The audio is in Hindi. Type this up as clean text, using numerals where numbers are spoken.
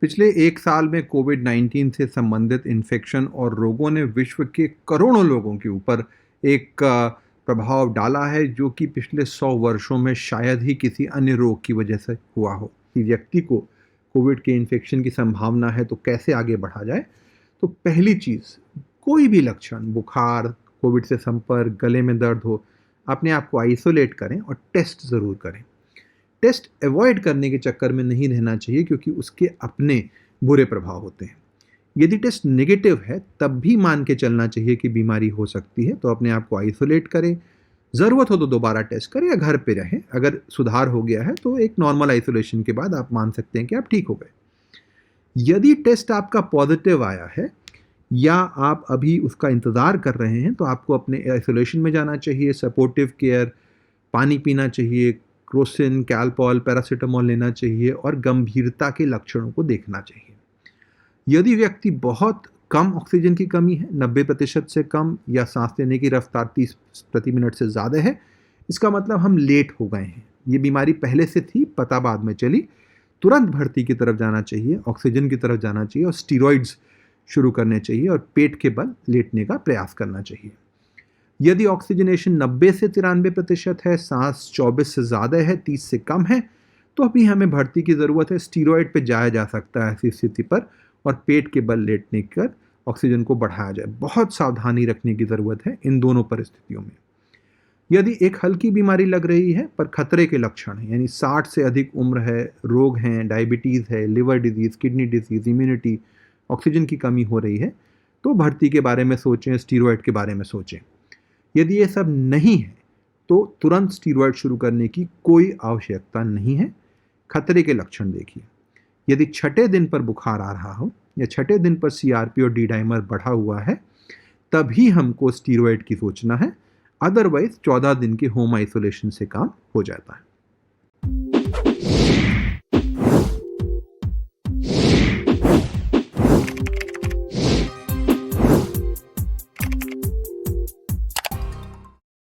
पिछले एक साल में कोविड-19 से संबंधित इन्फेक्शन और रोगों ने विश्व के करोड़ों लोगों के ऊपर एक प्रभाव डाला है, जो कि पिछले 100 वर्षों में शायद ही किसी अन्य रोग की वजह से हुआ हो। कि व्यक्ति को कोविड के इन्फेक्शन की संभावना है तो कैसे आगे बढ़ा जाए? तो पहली चीज़, कोई भी लक्षण, बुखार, कोविड से संपर्क, गले में दर्द हो, अपने आप को आइसोलेट करें और टेस्ट ज़रूर करें। टेस्ट अवॉइड करने के चक्कर में नहीं रहना चाहिए, क्योंकि उसके अपने बुरे प्रभाव होते हैं। यदि टेस्ट नेगेटिव है तब भी मान के चलना चाहिए कि बीमारी हो सकती है, तो अपने आप को आइसोलेट करें। ज़रूरत हो तो दोबारा टेस्ट करें या घर पे रहें। अगर सुधार हो गया है तो एक नॉर्मल आइसोलेशन के बाद आप मान सकते हैं कि आप ठीक हो गए। यदि टेस्ट आपका पॉजिटिव आया है या आप अभी उसका इंतज़ार कर रहे हैं, तो आपको अपने आइसोलेशन में जाना चाहिए, सपोर्टिव केयर, पानी पीना चाहिए, क्रोसिन, कैलपॉल, पैरासिटामोल लेना चाहिए और गंभीरता के लक्षणों को देखना चाहिए। यदि व्यक्ति बहुत कम ऑक्सीजन की कमी है, 90% से कम, या सांस लेने की रफ्तार 30 प्रति मिनट से ज़्यादा है, इसका मतलब हम लेट हो गए हैं। ये बीमारी पहले से थी, पता बाद में चली। तुरंत भर्ती की तरफ जाना चाहिए, ऑक्सीजन की तरफ जाना चाहिए और स्टीरॉइड्स शुरू करने चाहिए और पेट के बल लेटने का प्रयास करना चाहिए। यदि ऑक्सीजनेशन 90 से 93% है, सांस 24 से ज़्यादा है, 30 से कम है, तो अभी हमें भर्ती की ज़रूरत है। स्टीरॉइड पे जाया जा सकता है ऐसी स्थिति पर, और पेट के बल लेटने कर ऑक्सीजन को बढ़ाया जाए। बहुत सावधानी रखने की ज़रूरत है इन दोनों परिस्थितियों में। यदि एक हल्की बीमारी लग रही है पर खतरे के लक्षण हैं, यानी 60 से अधिक उम्र है, रोग हैं, डायबिटीज़ है, liver disease, kidney disease, immunity, oxygen की कमी हो रही है, तो भर्ती के बारे में सोचें, स्टीरॉयड के बारे में सोचें। यदि ये सब नहीं है तो तुरंत स्टीरॉयड शुरू करने की कोई आवश्यकता नहीं है। खतरे के लक्षण देखिए। यदि छठे दिन पर बुखार आ रहा हो या छठे दिन पर सीआरपी और डी डाइमर बढ़ा हुआ है, तभी हमको स्टीरॉयड की सोचना है। अदरवाइज 14 दिन के होम आइसोलेशन से काम हो जाता है।